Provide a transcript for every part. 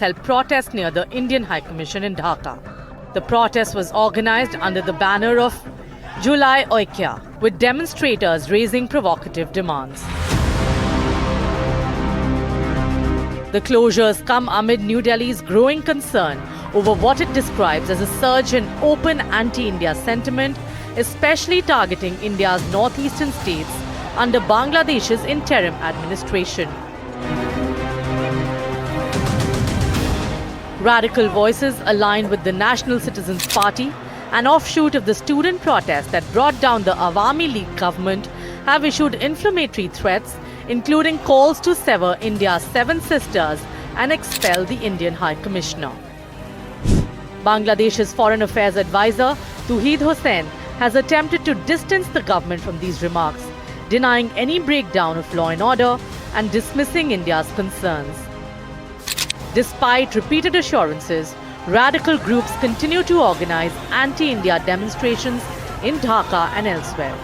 held protests near the Indian High Commission in Dhaka. The protest was organized under the banner of July Oikya, with demonstrators raising provocative demands. The closures come amid New Delhi's growing concern over what it describes as a surge in open anti-India sentiment, especially targeting India's northeastern states under Bangladesh's interim administration. Radical voices aligned with the National Citizens Party, an offshoot of the student protest that brought down the Awami League government, have issued inflammatory threats, including calls to sever India's 7 sisters and expel the Indian High Commissioner. Bangladesh's Foreign Affairs Advisor, Tauheed Hossain, has attempted to distance the government from these remarks, denying any breakdown of law and order and dismissing India's concerns. Despite repeated assurances, radical groups continue to organize anti-India demonstrations in Dhaka and elsewhere.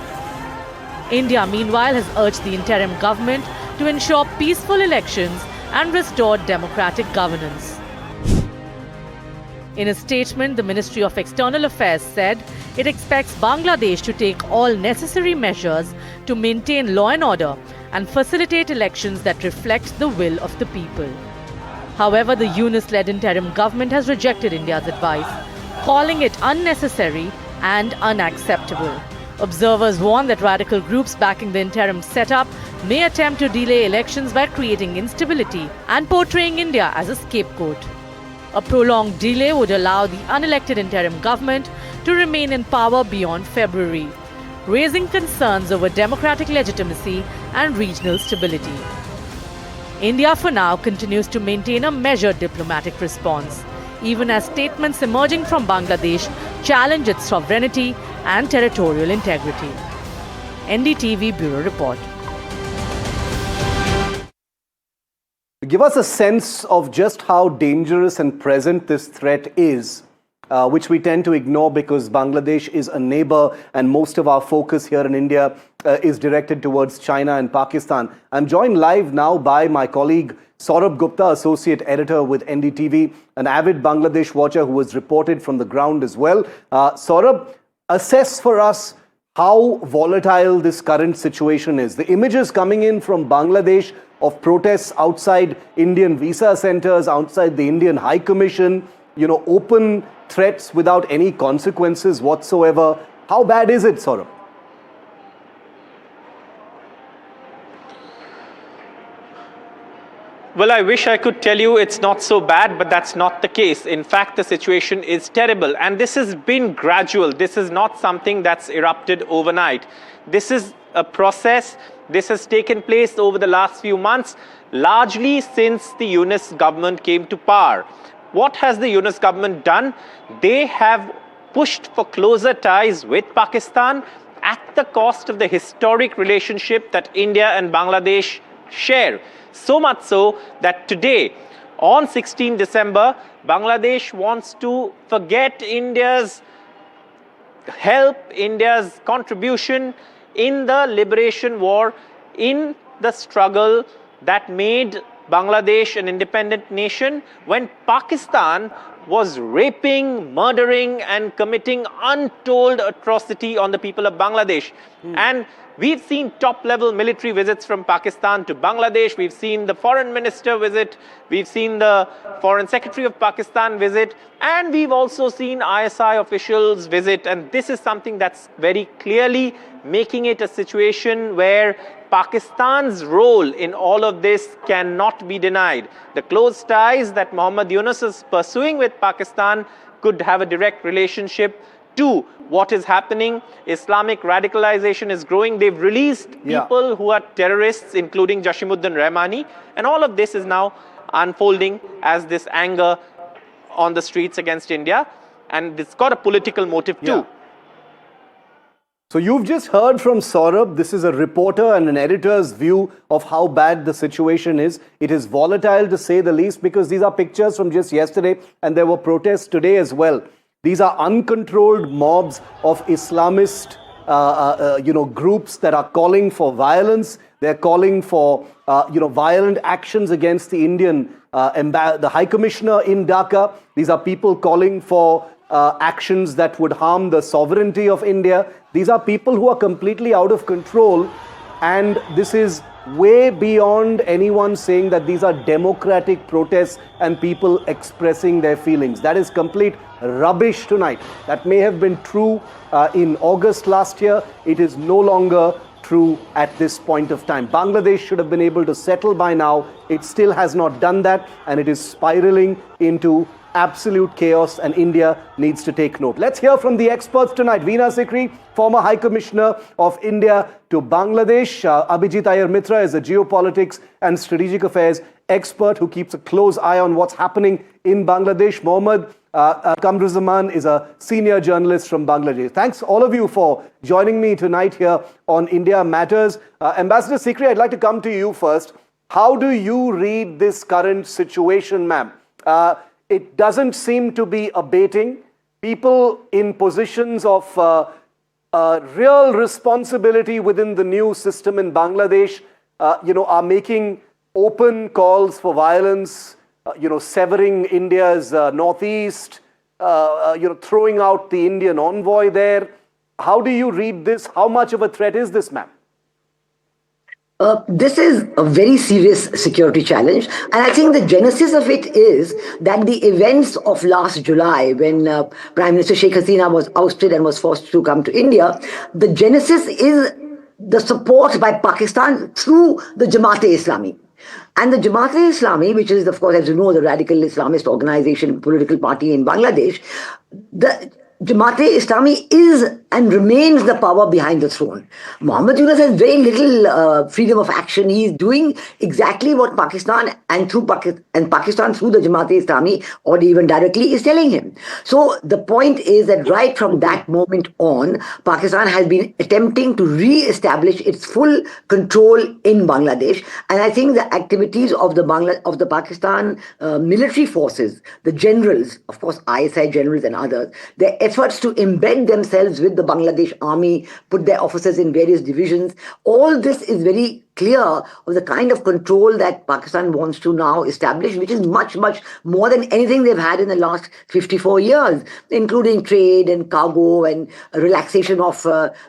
India, meanwhile, has urged the interim government to ensure peaceful elections and restore democratic governance. In a statement, the Ministry of External Affairs said it expects Bangladesh to take all necessary measures to maintain law and order and facilitate elections that reflect the will of the people. However, the Yunus-led interim government has rejected India's advice, calling it unnecessary and unacceptable. Observers warn that radical groups backing the interim setup may attempt to delay elections by creating instability and portraying India as a scapegoat. A prolonged delay would allow the unelected interim government to remain in power beyond February, raising concerns over democratic legitimacy and regional stability. India for now continues to maintain a measured diplomatic response, even as statements emerging from Bangladesh challenge its sovereignty and territorial integrity. NDTV Bureau Report. Give us a sense of just how dangerous and present this threat is, which we tend to ignore because Bangladesh is a neighbor and most of our focus here in India is directed towards China and Pakistan. I'm joined live now by my colleague Saurabh Gupta, Associate Editor with NDTV, an avid Bangladesh watcher who has reported from the ground as well. Saurabh, assess for us how volatile this current situation is. The images coming in from Bangladesh of protests outside Indian visa centers, outside the Indian High Commission, open threats without any consequences whatsoever. How bad is it, Saurabh? Well, I wish I could tell you it's not so bad, but that's not the case. In fact, the situation is terrible. And this has been gradual. This is not something that's erupted overnight. This is a process. This has taken place over the last few months, largely since the Yunus government came to power. What has the Yunus government done? They have pushed for closer ties with Pakistan at the cost of the historic relationship that India and Bangladesh share. So much so that today, on 16 December, Bangladesh wants to forget India's help, India's contribution in the liberation war, in the struggle that made Bangladesh an independent nation when Pakistan was raping, murdering and committing untold atrocity on the people of Bangladesh. And we've seen top-level military visits from Pakistan to Bangladesh. We've seen the foreign minister visit. We've seen the foreign secretary of Pakistan visit. And we've also seen ISI officials visit. And this is something that's very clearly making it a situation where Pakistan's role in all of this cannot be denied. The close ties that Mohammad Yunus is pursuing with Pakistan could have a direct relationship to what is happening. Islamic radicalization is growing. They've released people who are terrorists, including Jashimuddin Rahmani. And all of this is now unfolding as this anger on the streets against India. And it's got a political motive too. So you've just heard from Saurabh. This is a reporter and an editor's view of how bad the situation is. It is volatile to say the least because these are pictures from just yesterday and there were protests today as well. These are uncontrolled mobs of Islamist groups that are calling for violence. They're calling for, violent actions against the the High Commissioner in Dhaka. These are people calling for actions that would harm the sovereignty of India. These are people who are completely out of control. And this is way beyond anyone saying that these are democratic protests and people expressing their feelings. That is complete rubbish tonight. That may have been true in August last year. It is no longer true at this point of time. Bangladesh should have been able to settle by now. It still has not done that, and it is spiraling into absolute chaos, and India needs to take note. Let's hear from the experts tonight. Veena Sikri, former High Commissioner of India to Bangladesh. Abhijit Iyer Mitra is a geopolitics and strategic affairs expert who keeps a close eye on what's happening in Bangladesh. Mohammad Kamruzaman is a senior journalist from Bangladesh. Thanks all of you for joining me tonight here on India Matters. Ambassador Sikri, I'd like to come to you first. How do you read this current situation, ma'am? It doesn't seem to be abating. People in positions of real responsibility within the new system in Bangladesh, are making open calls for violence, severing India's northeast, throwing out the Indian envoy there. How do you read this? How much of a threat is this, ma'am? This is a very serious security challenge, and I think the genesis of it is that the events of last July, when Prime Minister Sheikh Hasina was ousted and was forced to come to India, the genesis is the support by Pakistan through the Jamaat-e-Islami. And the Jamaat-e-Islami, which is, of course, as you know, the radical Islamist organization, political party in Bangladesh, the Jamaat-e-Islami is and remains the power behind the throne. Muhammad Yunus has very little freedom of action. He is doing exactly what Pakistan and Pakistan through the Jamaat-e-Islami, or even directly, is telling him. So the point is that right from that moment on, Pakistan has been attempting to re-establish its full control in Bangladesh. And I think the activities of the Pakistan military forces, the generals, of course, ISI generals and others, their efforts to embed themselves with the Bangladesh army, put their officers in various divisions, all this is very clear of the kind of control that Pakistan wants to now establish, which is much, much more than anything they've had in the last 54 years, including trade and cargo and relaxation of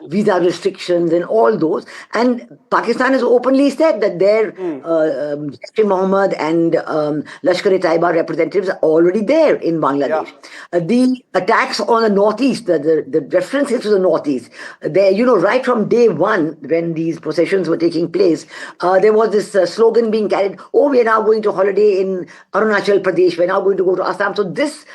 visa restrictions and all those. And Pakistan has openly said that their Mohammed and Lashkar-e-Taiba representatives are already there in Bangladesh. Yeah. The attacks on the northeast, the references to the northeast, right from day one when these processions were taking place, there was this slogan being carried, we are now going to holiday in Arunachal Pradesh, we're now going to go to Assam. So this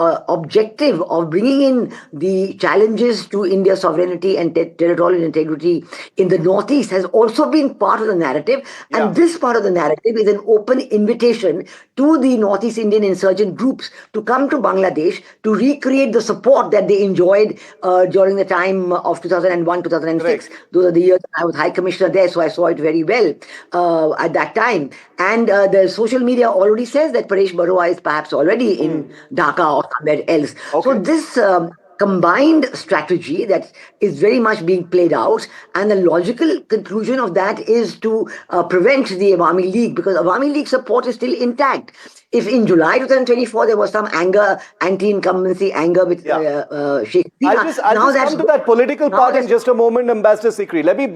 objective of bringing in the challenges to India's sovereignty and territorial integrity in the northeast has also been part of the narrative. And this part of the narrative is an open invitation to the Northeast Indian insurgent groups to come to Bangladesh to recreate the support that they enjoyed during the time of 2001, 2006. Right. Those are the years I was High Commissioner there, so I saw it very well at that time. And the social media already says that Paresh Barua is perhaps already in Dhaka or somewhere else. Okay. So this combined strategy that is very much being played out, and the logical conclusion of that is to prevent the Awami League, because Awami League support is still intact. If in July 2024 there was some anger, anti-incumbency anger with Sheikh Hasina, I'll just come to that political part in just a moment, Ambassador Sikri. Let me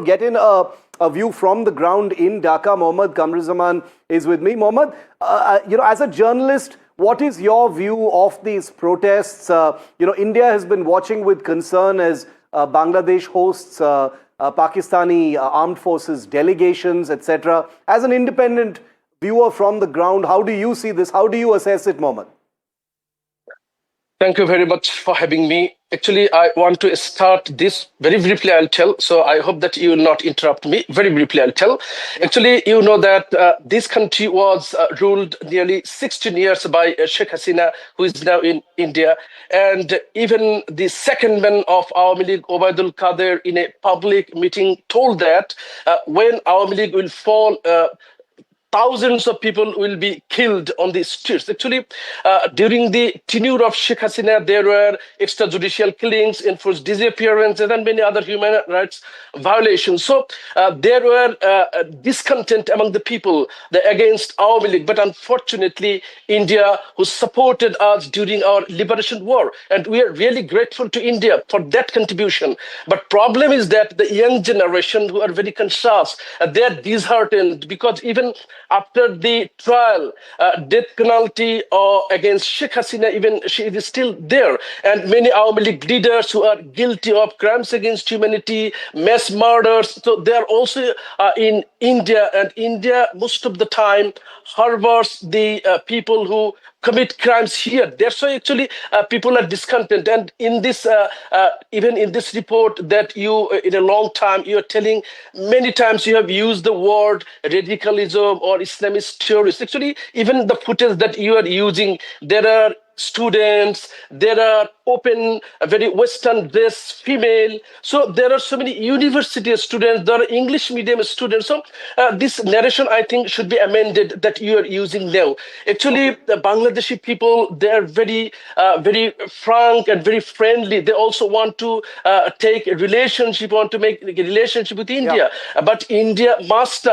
get in a view from the ground in Dhaka. Mohammad Kamruzaman is with me. Mohammad, as a journalist, what is your view of these protests? India has been watching with concern as Bangladesh hosts Pakistani armed forces delegations, etc. As an independent viewer from the ground, how do you see this? How do you assess it, Mohammad? Thank you very much for having me. Actually, I want to start this very briefly. I'll tell. So I hope that you will not interrupt me. Very briefly, I'll tell. Actually, you know that this country was ruled nearly 16 years by Sheikh Hasina, who is now in India. And even the second man of Awami League, Obaidul Qadir, in a public meeting told that when Awami League will fall, thousands of people will be killed on the streets. Actually, during the tenure of Sheikh Hasina, there were extrajudicial killings, enforced disappearances, and many other human rights violations. So there were discontent among the people against Awami League. But unfortunately, India, who supported us during our liberation war, and we are really grateful to India for that contribution. But problem is that the young generation who are very conscious, they are disheartened because even after the trial, death penalty against Sheikh Hasina, even she is still there. And many Awami League leaders who are guilty of crimes against humanity, mass murders, so they are also in India. And India, most of the time, harbors the people who commit crimes here. That's why actually people are discontent. And in this, even in this report that you, in a long time, you are telling many times you have used the word radicalism or Islamist terrorist. Actually, even the footage that you are using, there are students, there are open, very Western dress female. So there are so many university students, there are English medium students. So this narration, I think, should be amended that you are using now. Actually, the Bangladeshi people, they are very, very frank and very friendly. They also want to take a relationship, want to make a relationship with India. But India must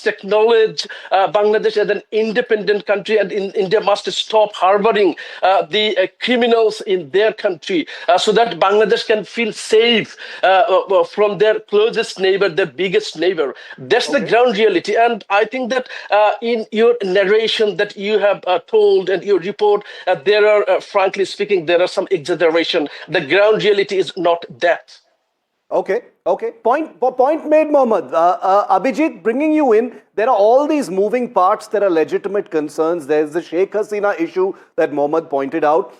acknowledge Bangladesh as an independent country, and India must stop harboring the criminals in their country, so that Bangladesh can feel safe from their closest neighbor, their biggest neighbor. That's the ground reality. And I think that in your narration that you have told and your report, there are, frankly speaking, there are some exaggeration. The ground reality is not that. Okay. Point made, Mohammed. Abhijit, bringing you in, there are all these moving parts. There are legitimate concerns. There's the Sheikh Hasina issue that Mohammed pointed out.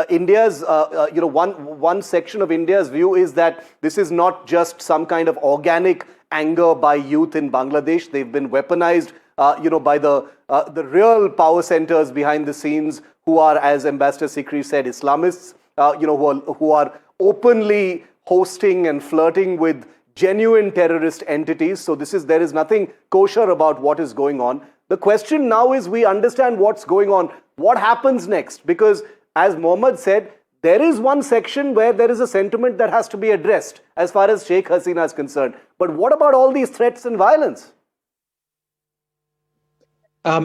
India's, one section of India's view is that this is not just some kind of organic anger by youth in Bangladesh. They've been weaponized, by the real power centers behind the scenes, who are, as Ambassador Sikri said, Islamists, who are openly hosting and flirting with genuine terrorist entities. So there is nothing kosher about what is going on. The question now is, we understand what's going on. What happens next? Because as Mohammed said, there is one section where there is a sentiment that has to be addressed as far as Sheikh Hasina is concerned. But what about all these threats and violence?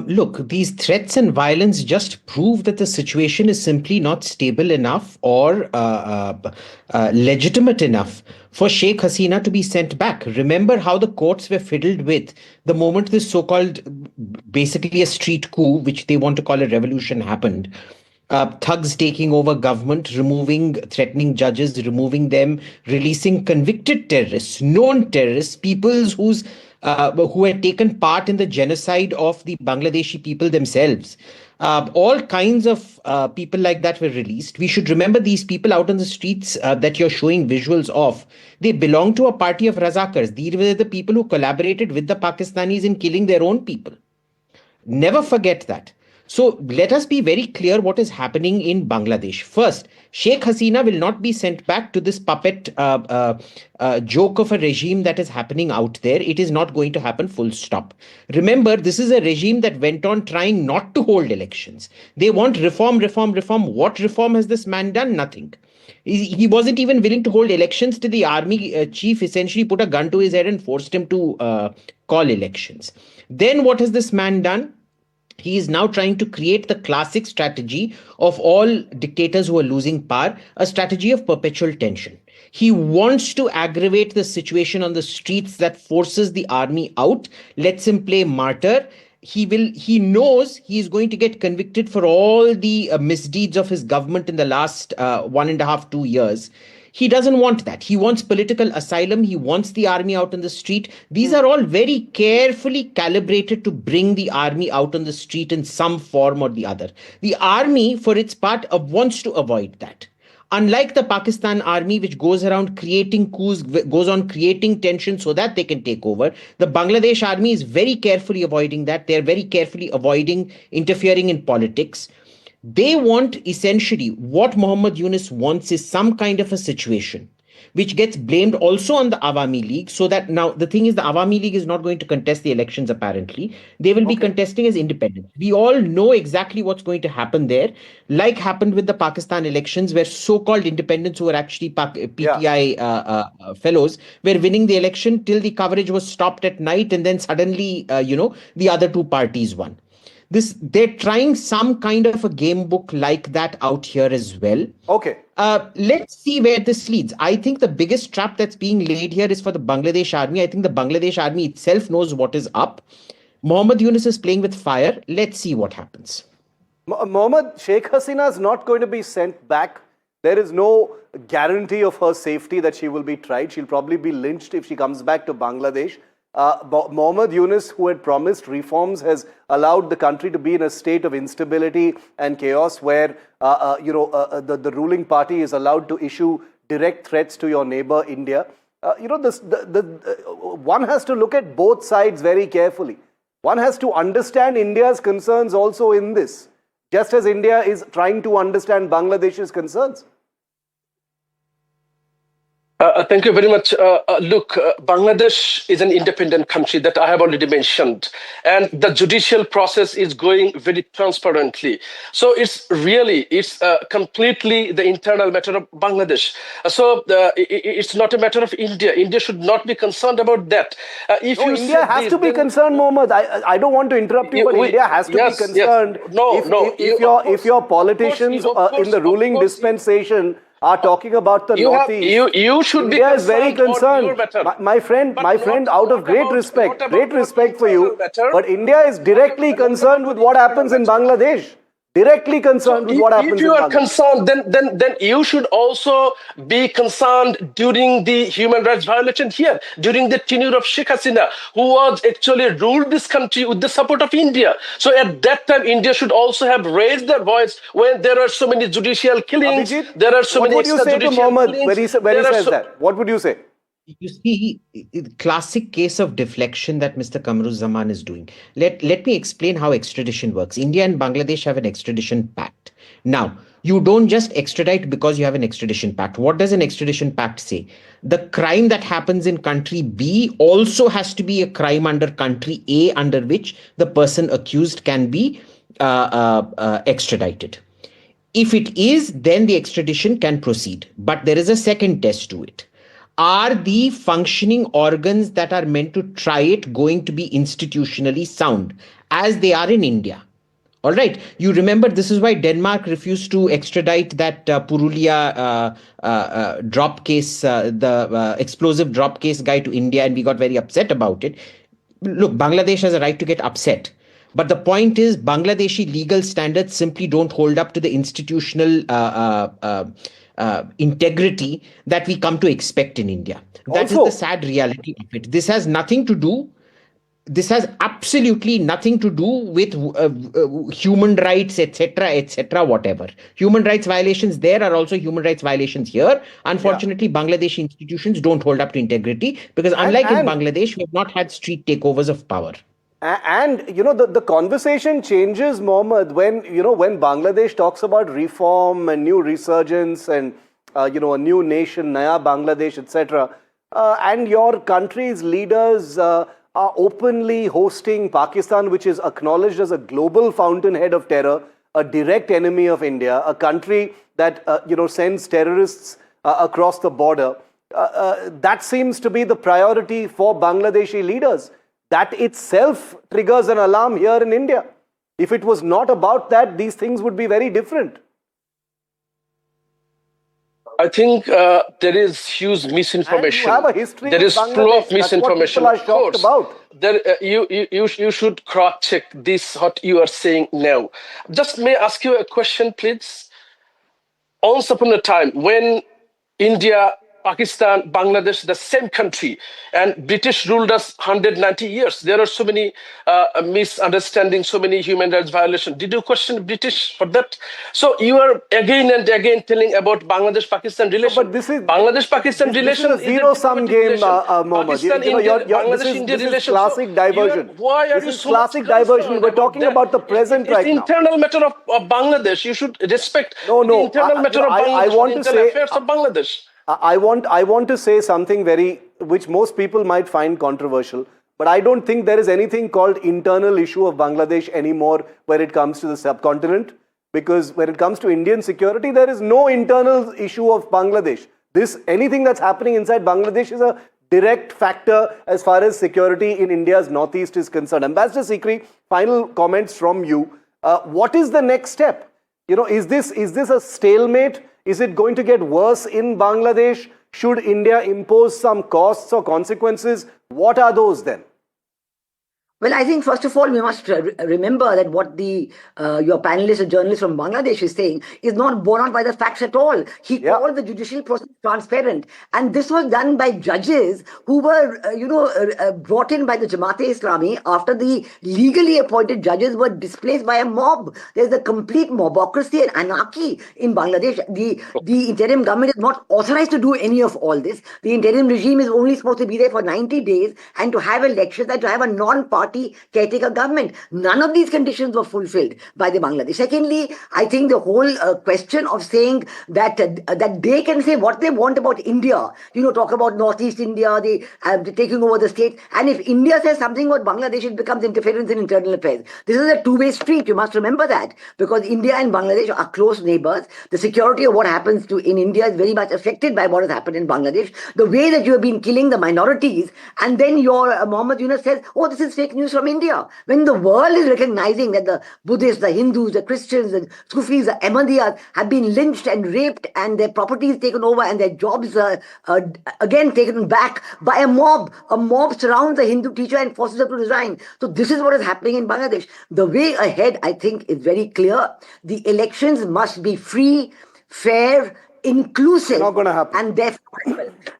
Look, these threats and violence just prove that the situation is simply not stable enough or legitimate enough for Sheikh Hasina to be sent back. Remember how the courts were fiddled with the moment this so-called, basically a street coup, which they want to call a revolution, happened. Thugs taking over government, threatening judges, removing them, releasing convicted terrorists, known terrorists, people who had taken part in the genocide of the Bangladeshi people themselves. All kinds of people like that were released. We should remember these people out on the streets that you're showing visuals of. They belong to a party of Razakars. These were the people who collaborated with the Pakistanis in killing their own people. Never forget that. So let us be very clear what is happening in Bangladesh. First, Sheikh Hasina will not be sent back to this puppet joke of a regime that is happening out there. It is not going to happen, full stop. Remember, this is a regime that went on trying not to hold elections. They want reform. What reform has this man done? Nothing. He wasn't even willing to hold elections till the army chief essentially put a gun to his head and forced him to call elections. Then what has this man done? He is now trying to create the classic strategy of all dictators who are losing power, a strategy of perpetual tension. He wants to aggravate the situation on the streets that forces the army out, lets him play martyr. He knows he is going to get convicted for all the misdeeds of his government in the last 1.5, 2 years. He doesn't want that. He wants political asylum. He wants the army out on the street. These are all very carefully calibrated to bring the army out on the street in some form or the other. The army, for its part, wants to avoid that. Unlike the Pakistan army, which goes around creating coups, goes on creating tension so that they can take over, the Bangladesh army is very carefully avoiding that. They're very carefully avoiding interfering in politics. They want, essentially, what Muhammad Yunus wants is some kind of a situation which gets blamed also on the Awami League. So that now the thing is, the Awami League is not going to contest the elections apparently. They will be contesting as independents. We all know exactly what's going to happen there, like happened with the Pakistan elections, where so-called independents who were actually PTI fellows were winning the election till the coverage was stopped at night, and then suddenly, the other two parties won. They're trying some kind of a game book like that out here as well. Okay. Let's see where this leads. I think the biggest trap that's being laid here is for the Bangladesh army. I think the Bangladesh army itself knows what is up. Mohammed Yunus is playing with fire. Let's see what happens. Mohammed, Sheikh Hasina is not going to be sent back. There is no guarantee of her safety that she will be tried. She'll probably be lynched if she comes back to Bangladesh. Mohammed Yunus, who had promised reforms, has allowed the country to be in a state of instability and chaos where, the ruling party is allowed to issue direct threats to your neighbor, India. One has to look at both sides very carefully. One has to understand India's concerns also in this, just as India is trying to understand Bangladesh's concerns. Thank you very much. Look, Bangladesh is an independent country that I have already mentioned, and the judicial process is going very transparently. So it's completely the internal matter of Bangladesh. It's not a matter of India. India should not be concerned about that. India has to be concerned, Mohammed. I don't want to interrupt you, but India has to be concerned. If your politicians in the ruling dispensation are talking about the Northeast, you should be India is very concerned. My friend, out of great respect for you, but India is directly concerned with what happens in Bangladesh. Directly concerned with what happens in Bangladesh. If you are concerned, then you should also be concerned during the human rights violation here, during the tenure of Sheikh Hasina, who was actually ruled this country with the support of India. So at that time, India should also have raised their voice when there are so many judicial killings. Abhijit, There are so many what would you say to Mohammed when he says that? What would you say? You see, classic case of deflection that Mr. Kamruzzaman is doing. Let me explain how extradition works. India and Bangladesh have an extradition pact. Now, you don't just extradite because you have an extradition pact. What does an extradition pact say? The crime that happens in country B also has to be a crime under country A, under which the person accused can be extradited. If it is, then the extradition can proceed. But there is a second test to it. Are the functioning organs that are meant to try it going to be institutionally sound, as they are in India? All right. You remember, this is why Denmark refused to extradite that Purulia drop case, the explosive drop case guy to India, and we got very upset about it. Look, Bangladesh has a right to get upset. But the point is, Bangladeshi legal standards simply don't hold up to the institutional integrity that we come to expect in India. That is the sad reality of it. This has absolutely nothing to do with human rights, etc., whatever. Human rights violations there are also human rights violations here. Unfortunately, Bangladeshi institutions don't hold up to integrity because unlike in Bangladesh, we have not had street takeovers of power. And the conversation changes, Mohammed, when Bangladesh talks about reform and new resurgence and a new nation, Naya Bangladesh, etc. And your country's leaders are openly hosting Pakistan, which is acknowledged as a global fountainhead of terror, a direct enemy of India, a country that sends terrorists across the border. That seems to be the priority for Bangladeshi leaders. That itself triggers an alarm here in India. If it was not about that, these things would be very different. I think there is huge misinformation. And you have a history there is flow of misinformation. That's what people are shocked about. You should cross-check this, what you are saying now. Just may I ask you a question, please? Once upon a time, when India, Pakistan, Bangladesh, the same country, and British ruled us 190 years. There are so many misunderstandings, so many human rights violations. Did you question British for that? So you are again and again telling about Bangladesh-Pakistan relation. But this is Bangladesh-Pakistan relation. This is a zero-sum game, Mohammed. This is classic diversion. So why are you this is so classic diversion. We're talking about the present right now. It's internal matter of Bangladesh. You should respect the internal matter of Bangladesh, I want to say, affairs of Bangladesh. I want to say something which most people might find controversial, but I don't think there is anything called internal issue of Bangladesh anymore when it comes to the subcontinent, because when it comes to Indian security, there is no internal issue of Bangladesh. Anything that's happening inside Bangladesh is a direct factor as far as security in India's northeast is concerned. Ambassador Sikri, final comments from you. What is the next step? Is this a stalemate? Is it going to get worse in Bangladesh? Should India impose some costs or consequences? What are those then? Well, I think first of all, we must remember that what your panelist, a journalist from Bangladesh, is saying is not borne out by the facts at all. He called the judicial process transparent, and this was done by judges who were, brought in by the Jamaat-e-Islami after the legally appointed judges were displaced by a mob. There's a complete mobocracy and anarchy in Bangladesh. The interim government is not authorized to do any of all this. The interim regime is only supposed to be there for 90 days and to have elections and to have a non-party caretaker government. None of these conditions were fulfilled by the Bangladesh. Secondly, I think the whole question of saying that they can say what they want about India, talk about Northeast India, the taking over the state, and if India says something about Bangladesh, it becomes interference in internal affairs. This is a two-way street. You must remember that, because India and Bangladesh are close neighbors. The security of what happens in India is very much affected by what has happened in Bangladesh. The way that you have been killing the minorities, and then your Mohammed Yunus says, oh, this is fake news from India. When the world is recognizing that the Buddhists, the Hindus, the Christians, the Sufis, the Ahmadiyyas have been lynched and raped and their properties taken over and their jobs again taken back by a mob. A mob surrounds a Hindu teacher and forces her to resign. So this is what is happening in Bangladesh. The way ahead, I think, is very clear. The elections must be free, fair, inclusive, not going to happen. And therefore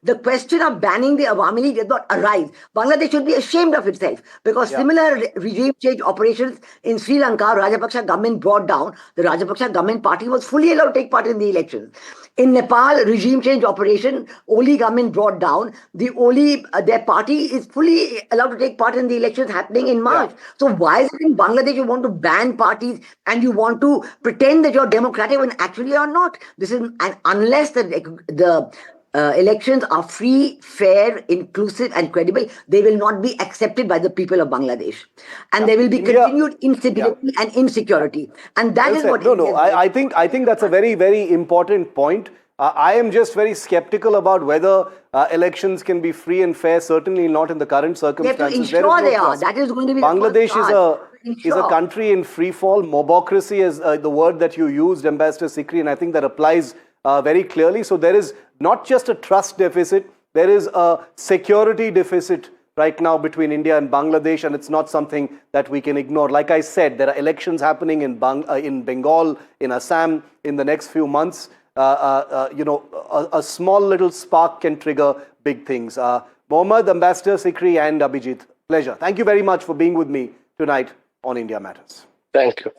the question of banning the Awami League did not arise. Bangladesh should be ashamed of itself, because similar regime change operations in Sri Lanka, Rajapaksa government brought down. The Rajapaksa government party was fully allowed to take part in the elections. In Nepal, regime change operation, Oli government brought down. The Oli, their party is fully allowed to take part in the elections happening in March. So why is it in Bangladesh you want to ban parties and you want to pretend that you're democratic when actually you're not? This is unless the elections are free, fair, inclusive, and credible, they will not be accepted by the people of Bangladesh, and there will be continued instability and insecurity. And that is what. No. I think that's a very, very important point. I am just very skeptical about whether elections can be free and fair. Certainly not in the current circumstances. They have to ensure they are. That is going to be Bangladesh is a country in free fall. Mobocracy is the word that you used, Ambassador Sikri, and I think that applies very clearly. So there is not just a trust deficit, there is a security deficit right now between India and Bangladesh, and it's not something that we can ignore. Like I said, there are elections happening in Bengal, in Assam in the next few months. A small little spark can trigger big things. Mohammed, Ambassador Sikri, and Abhijit, pleasure. Thank you very much for being with me tonight on India Matters. Thank you.